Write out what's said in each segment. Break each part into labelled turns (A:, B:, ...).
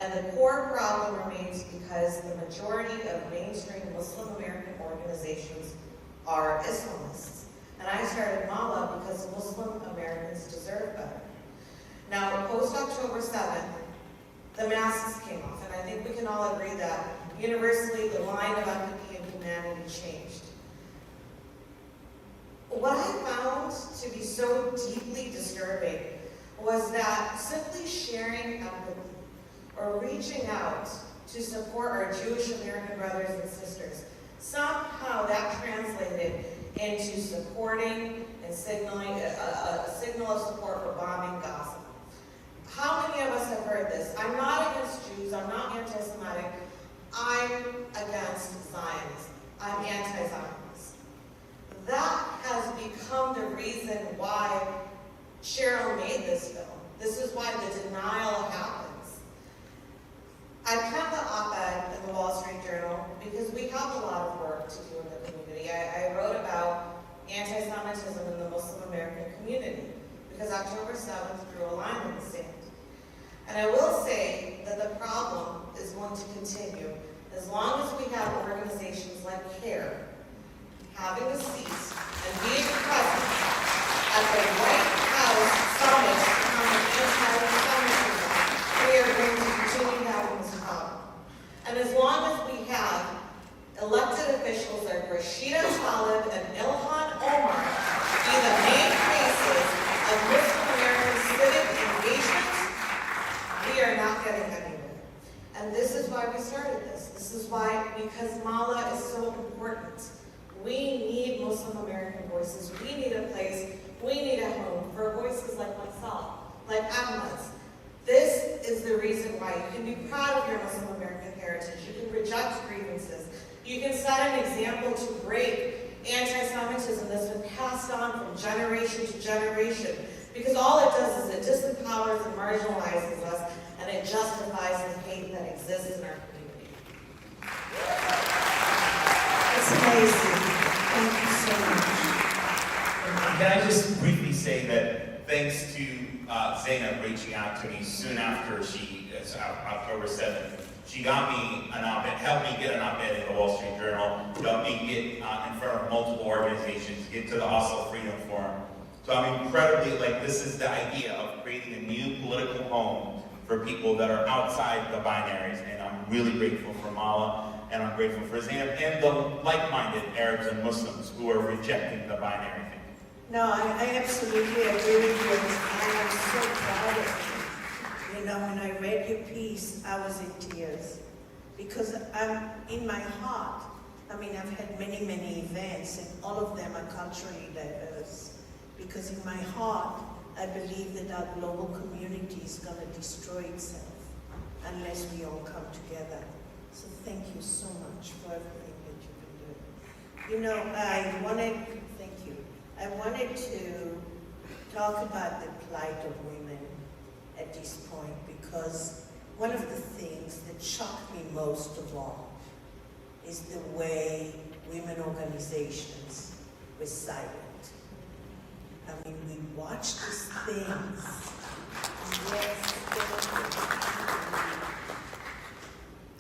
A: And the core problem remains because the majority of mainstream Muslim American organizations are Islamists. And I started Mala because Muslim Americans deserve better. Now, post-October 7th, the masks came off, and I think we can all agree that universally the line of empathy and humanity changed. What I found to be so deeply disturbing was that simply sharing empathy or reaching out to support our Jewish American brothers and sisters, somehow that translated into supporting and signaling a signal of support for bombing Gaza. How many of us have heard this? I'm not against Jews, I'm not anti-Semitic, I'm against Zionism, I'm anti-Zionist. That has become the reason why Cheryl made this film. This is why the denial happens. I penned the op-ed in the Wall Street Journal because we have a lot of work to do in the community. I wrote about anti-Semitism in the Muslim American community because October 7th drew a line in the sand. And I will say that the problem is going to continue as long as we have organizations like CARE having a seat and being present at the White House Summit on anti-Semitism. We are going to continue having this problem. And as long as we have elected officials like Rashida Tlaib and Ilhan Omar be the main faces of Muslim American civic engagement, we are not getting anywhere. And this is why we started this. This is why, because Mala is so important. We need Muslim American voices. We need a place, we need a home for voices like myself, like Ahmed's. This is the reason why you can be proud of your Muslim American heritage. You can reject grievances. You can set an example to break anti-Semitism that's been passed on from generation to generation. Because all it does is it disempowers and marginalizes us, and it justifies the hate that exists in our community.
B: It's amazing. Thank you so much.
C: Can I just briefly say that thanks to Zainab reaching out to me soon after October 7th, she got me an op-ed, helped me get an op-ed in the Wall Street Journal, helped me get in front of multiple organizations, get to the Oslo Freedom Forum. So I'm incredibly, this is the idea of creating a new political home for people that are outside the binaries, and I'm really grateful for Mala, and I'm grateful for Zainab, and the like-minded Arabs and Muslims who are rejecting the binary thing.
B: No, I absolutely agree with you, and I'm so proud of you. You know, when I read your piece, I was in tears, because I'm in my heart. I mean, I've had many, many events, and all of them are culturally diverse. Because in my heart, I believe that our global community is going to destroy itself unless we all come together. So thank you so much for everything that you've been doing. You know, I wanted to talk about the plight of women at this point, because one of the things that shocked me most of all is the way women organizations were silent. I mean, we watch these things. Yes.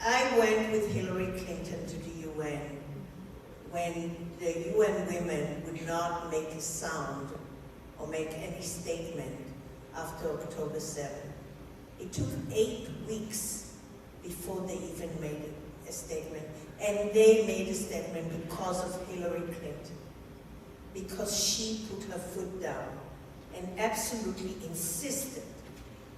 B: I went with Hillary Clinton to the UN when the UN women would not make a sound or make any statement after October 7th. It took 8 weeks before they even made a statement. And they made a statement because of Hillary Clinton. Because she put her foot down and absolutely insisted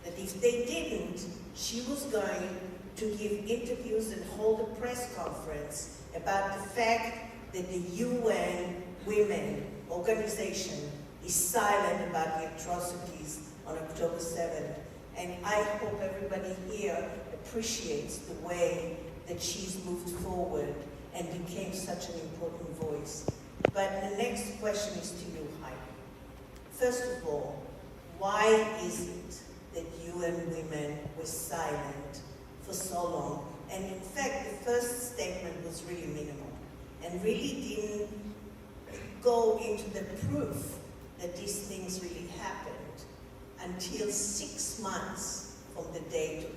B: that if they didn't, she was going to give interviews and hold a press conference about the fact that the UN Women organization is silent about the atrocities on October 7th. And I hope everybody here appreciates the way that she's moved forward and became such an important voice. But the next question is to you, Heidi. First of all, why is it that UN women were silent for so long? And in fact, the first statement was really minimal and really didn't go into the proof that these things really happened until 6 months from the date of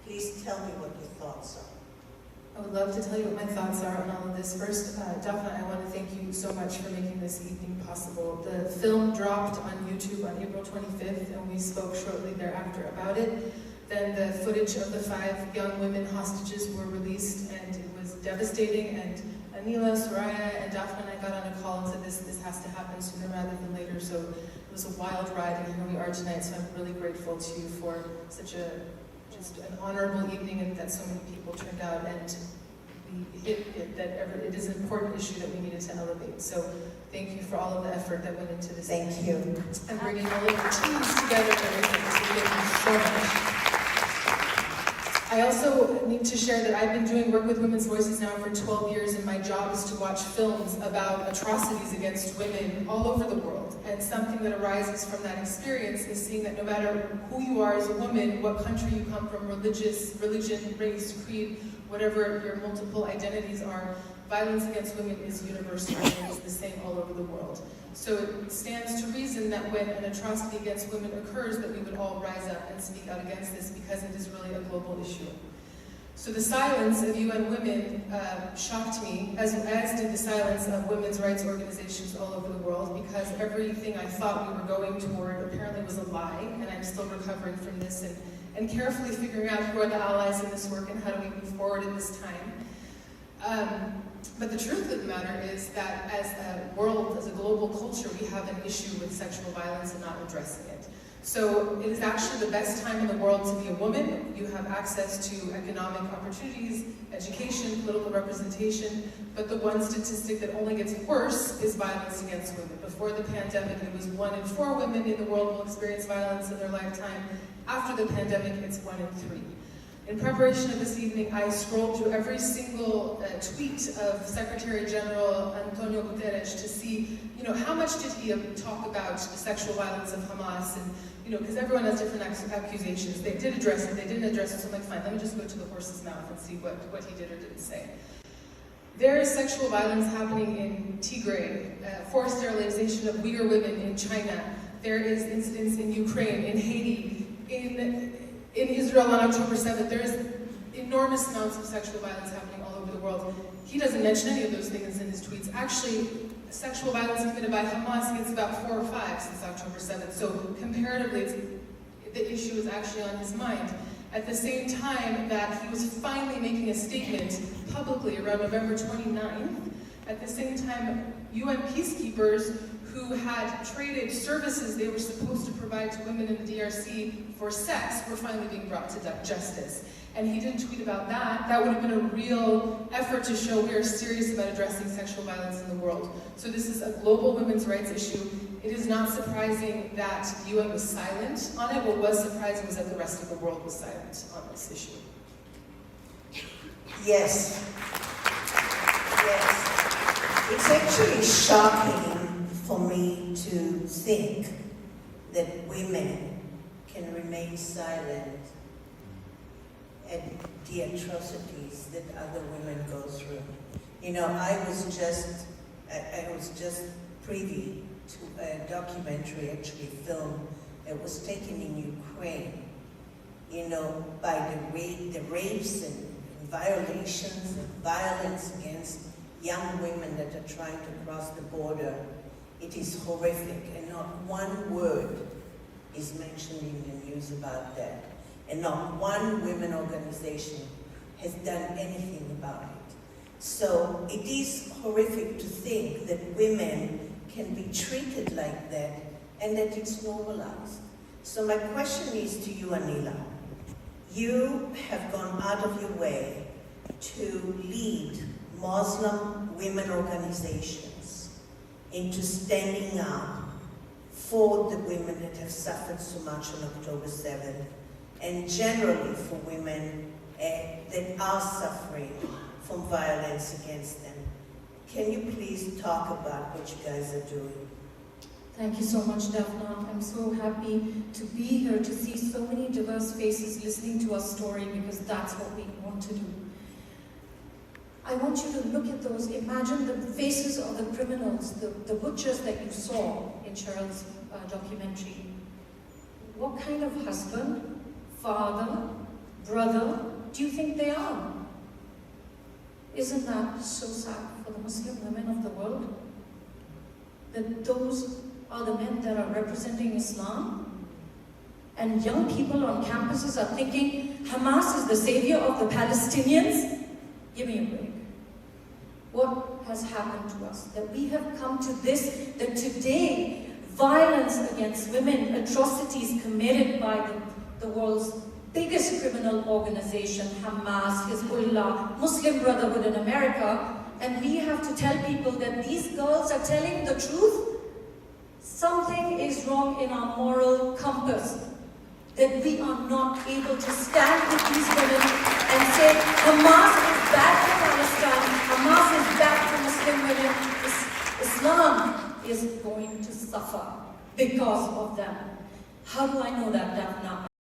B: Please tell me what your thoughts are.
D: I would love to tell you what my thoughts are on all of this. First, Daphna, I want to thank you so much for making this evening possible. The film dropped on YouTube on April 25th, and we spoke shortly thereafter about it. Then the footage of the 5 young women hostages were released, and it was devastating. And Anila, Soraya, and Daphna and I got on a call and said this has to happen sooner rather than later. So it was a wild ride, and here we are tonight. So I'm really grateful to you for such just an honorable evening, and that so many people turned out, and we hit it, it is an important issue that we needed to elevate. So thank you for all of the effort that went into this.
B: Thank you.
D: And bringing all of the teams together and everything. So thank you so much. I also need to share that I've been doing work with Women's Voices now for 12 years, and my job is to watch films about atrocities against women all over the world. And something that arises from that experience is seeing that no matter who you are as a woman, what country you come from, religion, race, creed, whatever your multiple identities are, violence against women is universal and it is the same all over the world. So it stands to reason that when an atrocity against women occurs, that we would all rise up and speak out against this, because it is really a global issue. So the silence of UN Women shocked me, as did the silence of women's rights organizations all over the world, because everything I thought we were going toward apparently was a lie, and I'm still recovering from this and carefully figuring out who are the allies in this work and how do we move forward in this time. But the truth of the matter is that as a world, as a global culture, we have an issue with sexual violence and not addressing it. So it is actually the best time in the world to be a woman. You have access to economic opportunities, education, political representation, but the one statistic that only gets worse is violence against women. Before the pandemic, it was 1 in 4 women in the world will experience violence in their lifetime. After the pandemic, it's 1 in 3. In preparation of this evening, I scrolled through every single tweet of Secretary General Antonio Guterres to see, how much did he talk about the sexual violence of Hamas, and, because everyone has different accusations. They did address it, they didn't address it, so I'm like, fine, let me just go to the horse's mouth and see what he did or didn't say. There is sexual violence happening in Tigray, forced sterilization of Uyghur women in China. There is incidents in Ukraine, in Haiti, in Israel on October 7th, there is enormous amounts of sexual violence happening all over the world. He doesn't mention any of those things in his tweets. Actually, sexual violence committed by Hamas gets about 4 or 5 since October 7th. So comparatively, the issue is actually on his mind. At the same time that he was finally making a statement publicly around November 29th, at the same time, UN peacekeepers who had traded services they were supposed to provide to women in the DRC for sex were finally being brought to justice. And he didn't tweet about that. That would have been a real effort to show we are serious about addressing sexual violence in the world. So this is a global women's rights issue. It is not surprising that the UN was silent on it. What was surprising was that the rest of the world was silent on this issue.
B: Yes. Yes. It's actually shocking for me to think that women can remain silent at the atrocities that other women go through. I was just privy to a documentary, actually film, that was taken in Ukraine, by the rapes and violations and violence against young women that are trying to cross the border. It is horrific, and not one word is mentioned in the news about that. And not one women organization has done anything about it. So it is horrific to think that women can be treated like that and that it's normalized. So my question is to you, Anila. You have gone out of your way to lead Muslim women organizations into standing up for the women that have suffered so much on October 7th, and generally for women that are suffering from violence against them. Can you please talk about what you guys are doing?
E: Thank you so much, Daphna. I'm so happy to be here, to see so many diverse faces listening to our story, because that's what we want to do. I want you to look at those, imagine the faces of the criminals, the butchers that you saw in Cheryl's documentary. What kind of husband, father, brother do you think they are? Isn't that so sad for the Muslim women of the world? That those are the men that are representing Islam? And young people on campuses are thinking Hamas is the savior of the Palestinians? Give me a break. What has happened to us? That we have come to this, that today violence against women, atrocities committed by the world's biggest criminal organization, Hamas, Hezbollah, Muslim Brotherhood in America, and we have to tell people that these girls are telling the truth. Something is wrong in our moral compass, that we are not able to stand with these women and say, Hamas is bad for Palestine, Hamas is bad for Muslim women, Islam is going to suffer because of them. How do I know that, Daphna?